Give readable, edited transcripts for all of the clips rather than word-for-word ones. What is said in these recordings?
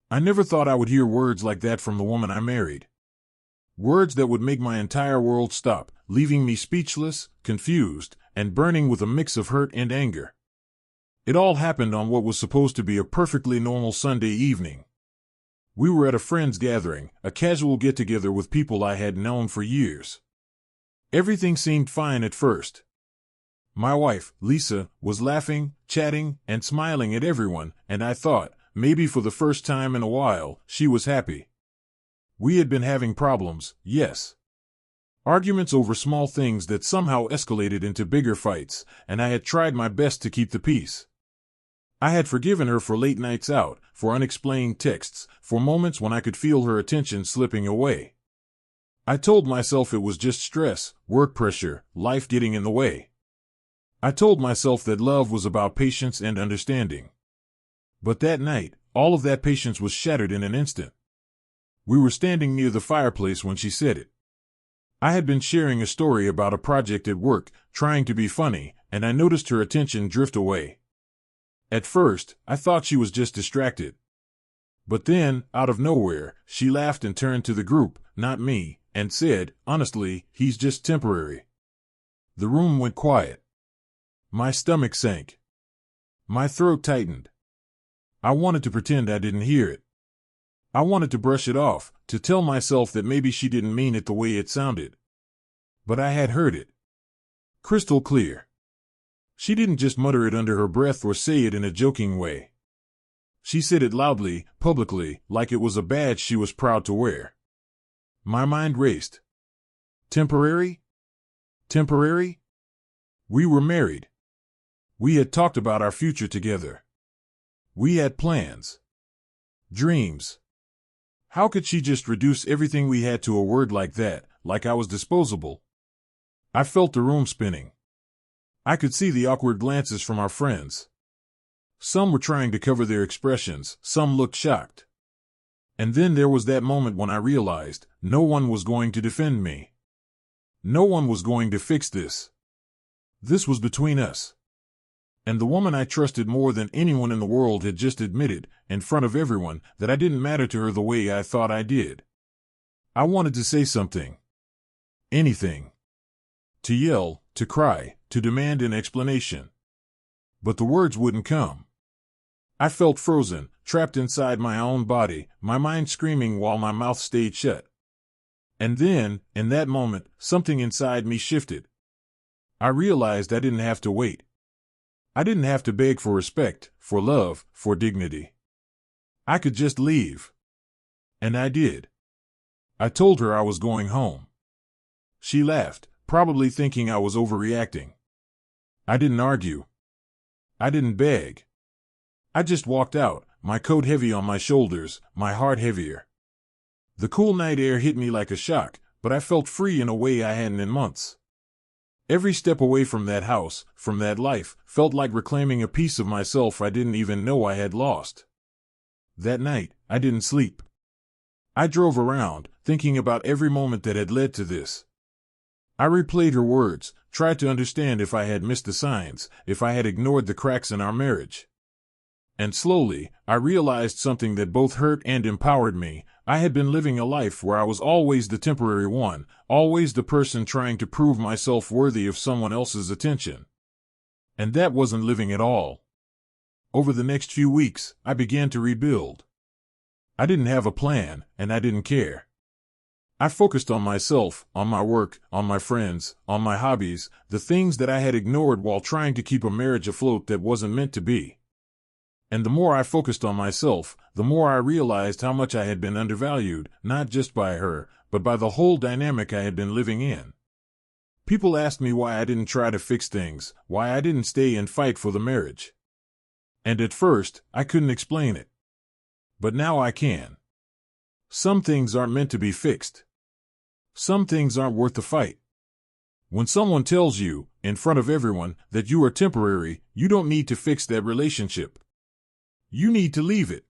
I never thought I would hear words like that from the woman I married. Words that would make my entire world stop, leaving me speechless, confused, and burning with a mix of hurt and anger. It all happened on what was supposed to be a perfectly normal Sunday evening. We were at a friend's gathering, a casual get-together with people I had known for years. Everything seemed fine at first. My wife, Lisa, was laughing, chatting, and smiling at everyone, and I thought, maybe for the first time in a while, she was happy. We had been having problems, yes. Arguments over small things that somehow escalated into bigger fights, and I had tried my best to keep the peace. I had forgiven her for late nights out, for unexplained texts, for moments when I could feel her attention slipping away. I told myself it was just stress, work pressure, life getting in the way. I told myself that love was about patience and understanding. But that night, all of that patience was shattered in an instant. We were standing near the fireplace when she said it. I had been sharing a story about a project at work, trying to be funny, and I noticed her attention drift away. At first, I thought she was just distracted. But then, out of nowhere, she laughed and turned to the group, not me, and said, honestly, he's just temporary. The room went quiet. My stomach sank. My throat tightened. I wanted to pretend I didn't hear it. I wanted to brush it off, to tell myself that maybe she didn't mean it the way it sounded. But I had heard it. Crystal clear. She didn't just mutter it under her breath or say it in a joking way. She said it loudly, publicly, like it was a badge she was proud to wear. My mind raced. Temporary? Temporary? We were married. We had talked about our future together. We had plans. Dreams. How could she just reduce everything we had to a word like that, like I was disposable? I felt the room spinning. I could see the awkward glances from our friends. Some were trying to cover their expressions, some looked shocked. And then there was that moment when I realized no one was going to defend me. No one was going to fix this. This was between us. And the woman I trusted more than anyone in the world had just admitted, in front of everyone, that I didn't matter to her the way I thought I did. I wanted to say something. Anything. To yell, to cry, to demand an explanation. But the words wouldn't come. I felt frozen, trapped inside my own body, my mind screaming while my mouth stayed shut. And then, in that moment, something inside me shifted. I realized I didn't have to wait. I didn't have to beg for respect, for love, for dignity. I could just leave. And I did. I told her I was going home. She laughed, probably thinking I was overreacting. I didn't argue. I didn't beg. I just walked out, my coat heavy on my shoulders, my heart heavier. The cool night air hit me like a shock, but I felt free in a way I hadn't in months. Every step away from that house, from that life, felt like reclaiming a piece of myself I didn't even know I had lost. That night, I didn't sleep. I drove around, thinking about every moment that had led to this. I replayed her words, tried to understand if I had missed the signs, if I had ignored the cracks in our marriage. And slowly, I realized something that both hurt and empowered me. I had been living a life where I was always the temporary one, always the person trying to prove myself worthy of someone else's attention. And that wasn't living at all. Over the next few weeks, I began to rebuild. I didn't have a plan, and I didn't care. I focused on myself, on my work, on my friends, on my hobbies, the things that I had ignored while trying to keep a marriage afloat that wasn't meant to be. And the more I focused on myself, the more I realized how much I had been undervalued, not just by her, but by the whole dynamic I had been living in. People asked me why I didn't try to fix things, why I didn't stay and fight for the marriage. And at first, I couldn't explain it. But now I can. Some things aren't meant to be fixed. Some things aren't worth the fight. When someone tells you, in front of everyone, that you are temporary, you don't need to fix that relationship. You need to leave it.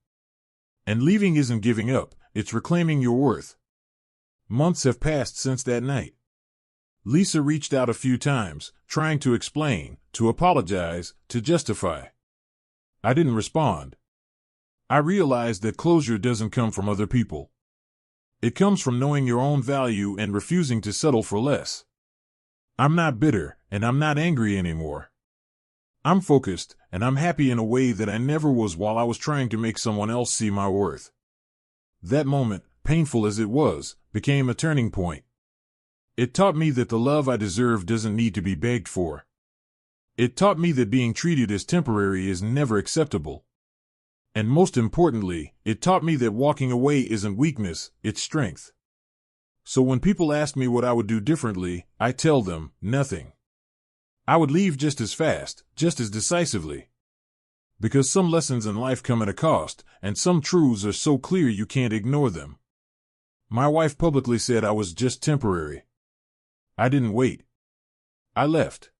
And leaving isn't giving up, it's reclaiming your worth. Months have passed since that night. Lisa reached out a few times, trying to explain, to apologize, to justify. I didn't respond. I realized that closure doesn't come from other people. It comes from knowing your own value and refusing to settle for less. I'm not bitter, and I'm not angry anymore. I'm focused, and I'm happy in a way that I never was while I was trying to make someone else see my worth. That moment, painful as it was, became a turning point. It taught me that the love I deserve doesn't need to be begged for. It taught me that being treated as temporary is never acceptable. And most importantly, it taught me that walking away isn't weakness, it's strength. So when people ask me what I would do differently, I tell them, nothing. I would leave just as fast, just as decisively. Because some lessons in life come at a cost, and some truths are so clear you can't ignore them. My wife publicly said I was just temporary. I didn't wait. I left.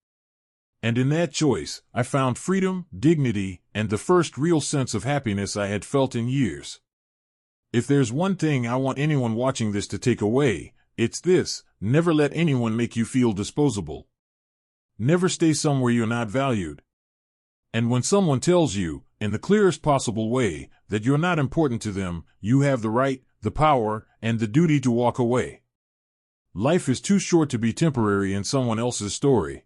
And in that choice, I found freedom, dignity, and the first real sense of happiness I had felt in years. If there's one thing I want anyone watching this to take away, it's this: never let anyone make you feel disposable. Never stay somewhere you're not valued. And when someone tells you, in the clearest possible way, that you're not important to them, you have the right, the power, and the duty to walk away. Life is too short to be temporary in someone else's story.